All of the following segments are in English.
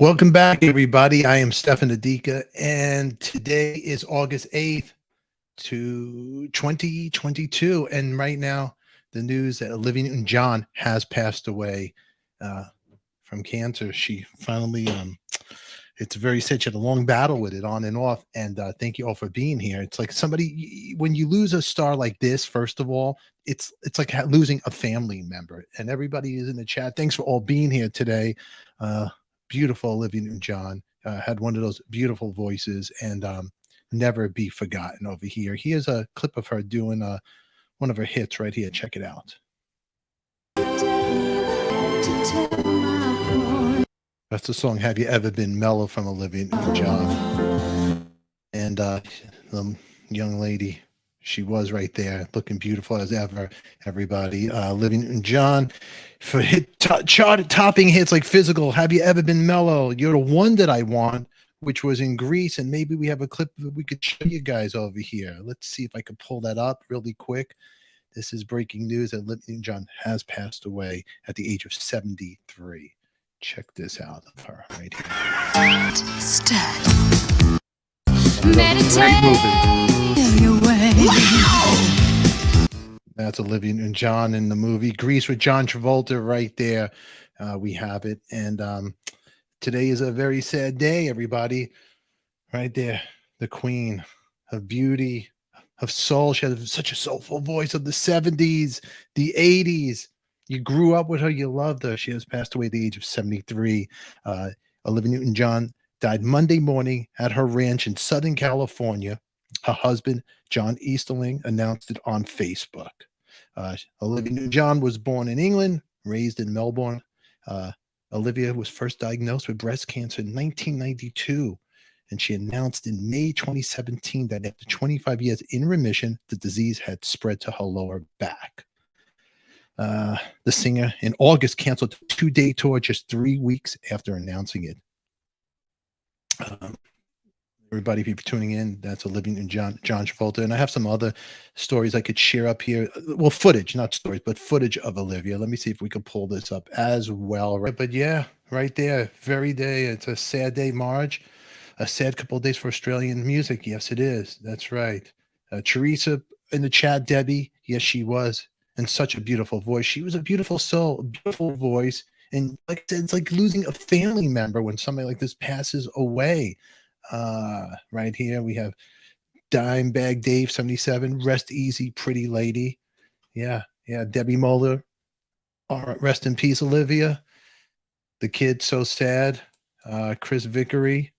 Welcome back, everybody. I am Stefan ADIKA, and today is August 8th to 2022. And right now, the news that Olivia Newton-John has passed away uh, from cancer. She finally, it's very sad. She had a long battle with it on and off. And thank you all for being here. It's like somebody, when you lose a star like this, first of all, it's like losing a family member. And everybody is in the chat. Thanks for all being here today. Beautiful Olivia Newton-John had one of those beautiful voices, and never be forgotten over here. Here's a clip of her doing one of her hits right here. Check it out. That's the song "Have You Ever Been Mellow" from Olivia Newton-John. And the young lady, she was right there, looking beautiful as ever. Everybody, Olivia Newton-John for chart-topping hits like "Physical," "Have You Ever Been Mellow," "You're the One That I Want," which was in Greece, and maybe we have a clip that we could show you guys over here. Let's see if I could pull that up really quick. This is breaking news that Olivia Newton-John has passed away at the age of 73. Check this out of her right here. Great movie. That's Olivia Newton-John in the movie Grease with John Travolta right there. We have it. And today is a very sad day, everybody. Right there. The queen of beauty, of soul. She had such a soulful voice of the 70s, the 80s. You grew up with her. You loved her. She has passed away at the age of 73. Olivia Newton-John died Monday morning at her ranch in Southern California. Her husband, John Easterling, announced it on Facebook. Olivia Newton-John was born in England, raised in Melbourne. Olivia was first diagnosed with breast cancer in 1992, and she announced in May 2017 that after 25 years in remission, the disease had spread to her lower back. The singer in August canceled a 2-day tour just 3 weeks after announcing it. Everybody, if you're tuning in, that's Olivia and John Travolta. And I have some other stories I could share up here. Well, footage, not stories, but footage of Olivia. Let me see if we can pull this up as well. Right? But yeah, right there, very day. It's a sad day, Marge. A sad couple of days for Australian music. Yes, it is. That's right. Teresa in the chat, Debbie. Yes, she was. And such a beautiful voice. She was a beautiful soul, a beautiful voice. And like I said, it's like losing a family member when somebody like this passes away. Right here we have Dimebag Dave 77. Rest easy, pretty lady. Yeah, Debbie Moeller. All right, rest in peace, Olivia. The kid, so sad. Chris Vickery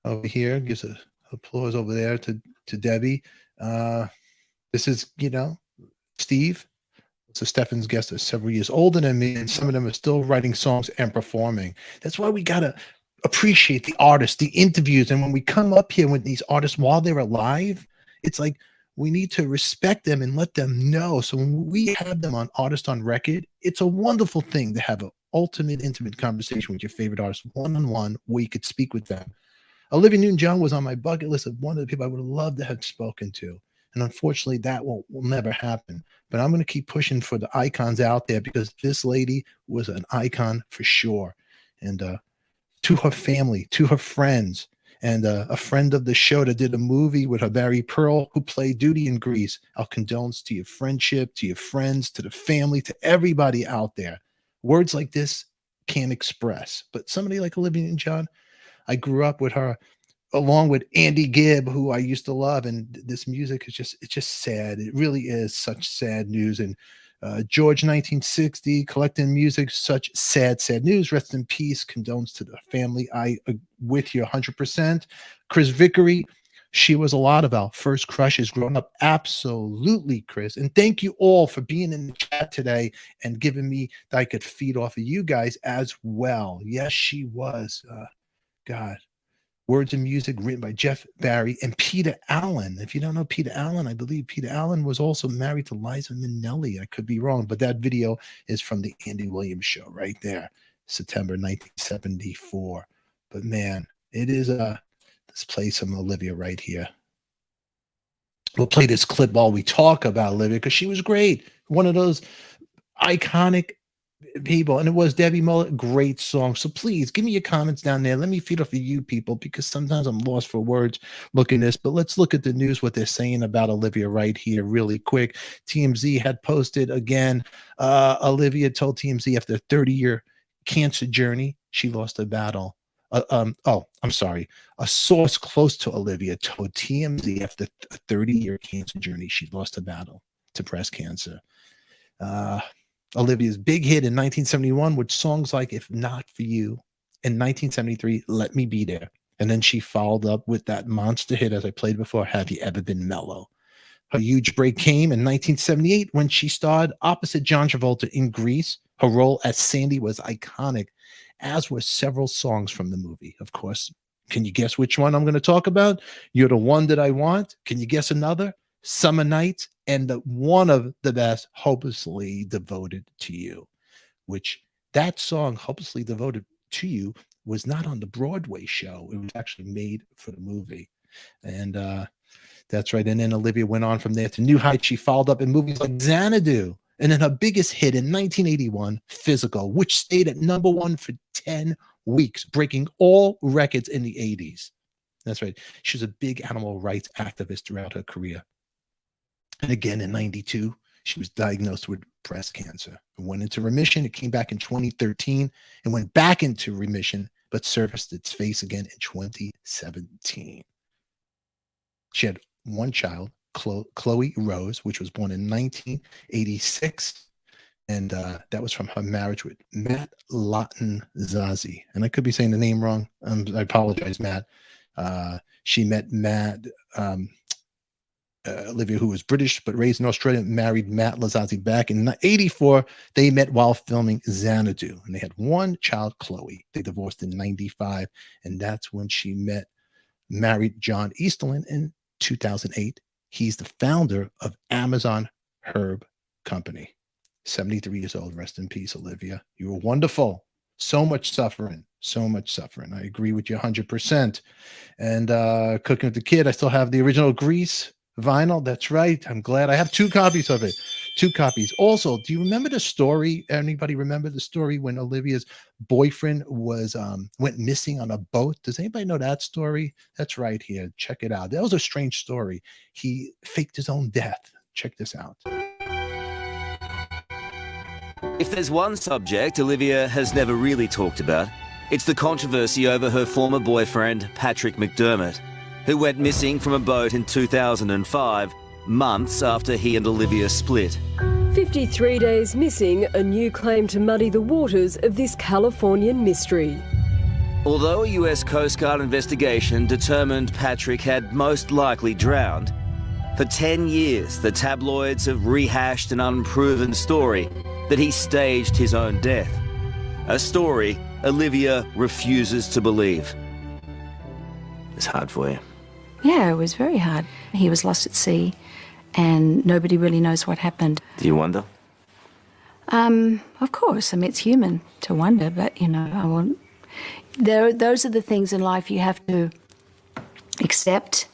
over here gives a applause over there to Debbie. This is, Steve. So Stefan's guest is several years older than me, and some of them are still writing songs and performing. That's why we gotta appreciate the artists, the interviews, and when we come up here with these artists while they're alive, it's like we need to respect them and let them know. So when we have them on Artist on Record, it's a wonderful thing to have an ultimate, intimate conversation with your favorite artist, one-on-one, where you could speak with them. Olivia Newton-John was on my bucket list of one of the people I would have loved to have spoken to. And unfortunately, that will never happen. But I'm going to keep pushing for the icons out there, because this lady was an icon for sure. And to her family, to her friends, and a friend of the show that did a movie with her, Barry Pearl, who played Duty in Grease. Our condolences to your friendship, to your friends, to the family, to everybody out there. Words like this can't express. But somebody like Olivia Newton-John, I grew up with her, along with Andy Gibb, who I used to love, and this music is it's just sad. It really is such sad news. And George 1960, collecting music, such sad news. Rest in peace. Condolences to the family. I with you 100%. Chris Vickery, she was a lot of our first crushes growing up. Absolutely, Chris. And thank you all for being in the chat today and giving me that I could feed off of you guys as well. Yes, she was. God. Words and music written by Jeff Barry and Peter Allen. If you don't know Peter Allen, I believe Peter Allen was also married to Liza Minnelli. I could be wrong, but that video is from the Andy Williams show right there, September 1974. But man, it is let's play some Olivia right here. We'll play this clip while we talk about Olivia, because she was great. One of those iconic people, and it was Debbie Mullet. Great song. So please give me your comments down there. Let me feed off of you people, because sometimes I'm lost for words looking this. But let's look at the news, what they're saying about Olivia right here, really quick. TMZ had posted again. Olivia told TMZ after a 30-year cancer journey, she lost a battle. Oh, I'm sorry. A source close to Olivia told TMZ after a 30-year cancer journey, she lost a battle to breast cancer. Olivia's big hit in 1971 with songs like If Not For You. In 1973, Let Me Be There. And then she followed up with that monster hit, as I played before, Have You Ever Been Mellow? Her huge break came in 1978 when she starred opposite John Travolta in Grease. Her role as Sandy was iconic, as were several songs from the movie. Of course, can you guess which one I'm going to talk about? You're the One That I Want. Can you guess another? Summer Nights, and one of the best, Hopelessly Devoted to You, which that song, Hopelessly Devoted to You, was not on the Broadway show. It was actually made for the movie. And that's right. And then Olivia went on from there to new heights. She followed up in movies like Xanadu. And then her biggest hit in 1981, Physical, which stayed at #1 for 10 weeks, breaking all records in the 80s. That's right. She was a big animal rights activist throughout her career. And again in 92, she was diagnosed with breast cancer and went into remission. It came back in 2013 and went back into remission, but surfaced its face again in 2017. She had one child, Chloe Rose, which was born in 1986. And that was from her marriage with Matt Zazi. And I could be saying the name wrong. I apologize, Matt. She met Matt, Olivia, who was British but raised in Australia, married Matt Lazazzi back in 84. They met while filming Xanadu, and they had one child, Chloe. They divorced in 95, and that's when she married John Easterling in 2008. He's the founder of Amazon Herb Company. 73 years old. Rest in peace, Olivia. You were wonderful. So much suffering. So much suffering. I agree with you 100%. And Cooking with the Kid, I still have the original Grease vinyl. That's right. I'm glad I have 2 copies of it. 2 copies. Also, do you remember the story? Anybody remember the story when Olivia's boyfriend went missing on a boat? Does anybody know that story? That's right here. Check it out. That was a strange story. He faked his own death. Check this out. If there's one subject Olivia has never really talked about, it's the controversy over her former boyfriend, Patrick McDermott, who went missing from a boat in 2005, months after he and Olivia split. 53 days missing, a new claim to muddy the waters of this Californian mystery. Although a US Coast Guard investigation determined Patrick had most likely drowned, for 10 years the tabloids have rehashed an unproven story that he staged his own death. A story Olivia refuses to believe. It's hard for you. Yeah, it was very hard. He was lost at sea and nobody really knows what happened. Do you wonder? Of course, I mean, it's human to wonder, but, you know, those are the things in life you have to accept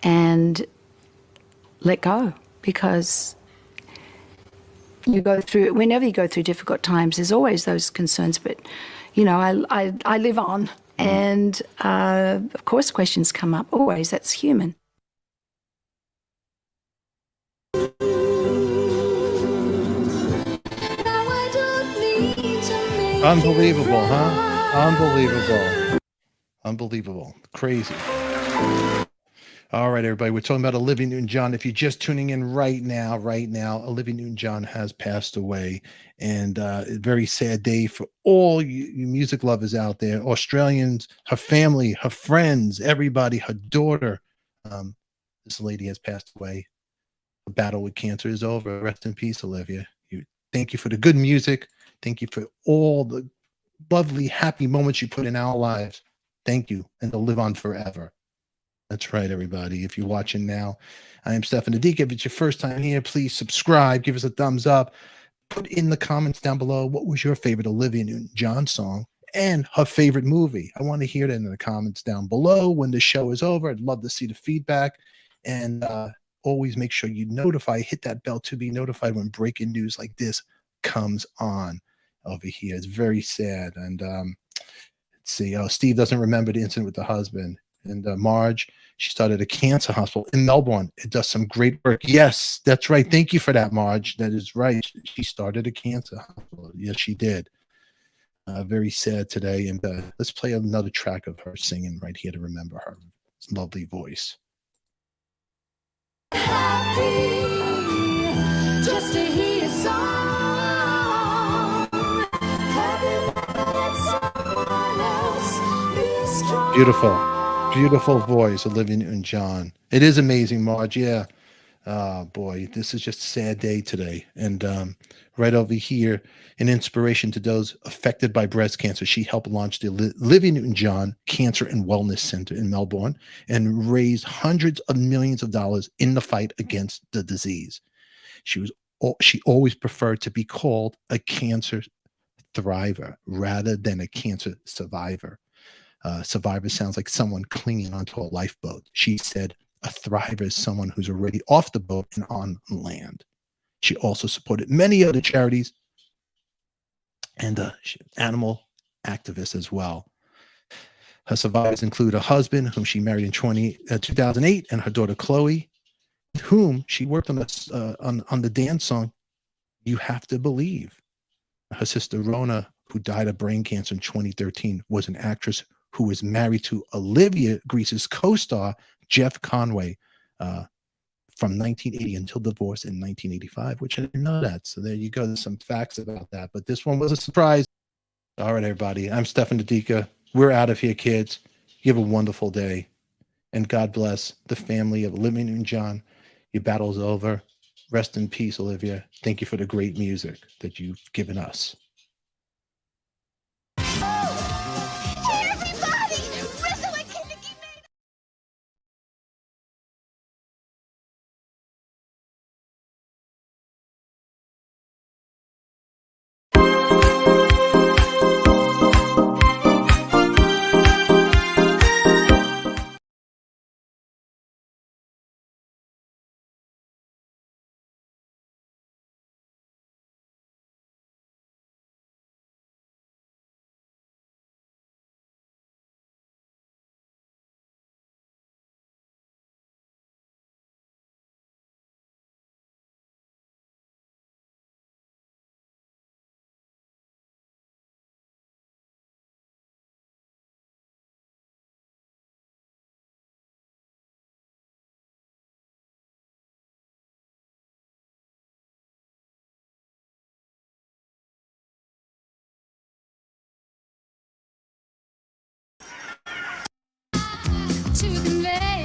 and let go, because you go through, whenever you go through difficult times, there's always those concerns, but, you know, I live on. And, of course, questions come up, always. That's human. Unbelievable, huh? Unbelievable. Unbelievable. Crazy. All right, everybody, we're talking about Olivia Newton-John. If you're just tuning in right now, Olivia Newton-John has passed away. And a very sad day for all you music lovers out there, Australians, her family, her friends, everybody, her daughter. This lady has passed away. The battle with cancer is over. Rest in peace, Olivia. Thank you for the good music. Thank you for all the lovely, happy moments you put in our lives. Thank you, and to live on forever. That's right, everybody. If you're watching now, I am Stefan ADIKA. If it's your first time here, please subscribe. Give us a thumbs up. Put in the comments down below what was your favorite Olivia Newton-John song and her favorite movie. I want to hear that in the comments down below when the show is over. I'd love to see the feedback. And always make sure you hit that bell to be notified when breaking news like this comes on. over here. It's very sad. And let's see. Oh, Steve doesn't remember the incident with the husband. And Marge, she started a cancer hospital in Melbourne. It does some great work. Yes, that's right. Thank you for that, Marge. That is right. She started a cancer hospital. Yes, she did. Very sad today. And let's play another track of her singing right here to remember her lovely voice. Happy just to hear a song. Happy let someone else be strong. Beautiful voice, Olivia Newton-John. It is amazing, Marge. Yeah. Oh boy, this is just a sad day today. And right over here, an inspiration to those affected by breast cancer. She helped launch the Olivia Newton-John Cancer and Wellness Center in Melbourne and raised hundreds of millions of dollars in the fight against the disease. She always preferred to be called a cancer thriver rather than a cancer survivor. Survivor sounds like someone clinging onto a lifeboat. She said a thriver is someone who's already off the boat and on land. She also supported many other charities and animal activists as well. Her survivors include a husband whom she married in 2008 and her daughter Chloe, with whom she worked on the dance song You Have to Believe. Her sister Rona, who died of brain cancer in 2013, was an actress who was married to Olivia Grease's co-star Jeff Conway from 1980 until divorce in 1985, which I didn't know that. So there you go. There's some facts about that. But this one was a surprise. All right, everybody. I'm Stefan ADIKA. We're out of here, kids. You have a wonderful day. And God bless the family of Olivia Newton-John. Your battle's over. Rest in peace, Olivia. Thank you for the great music that you've given us. Hey everybody! Rizzo and Kinnicky made to convey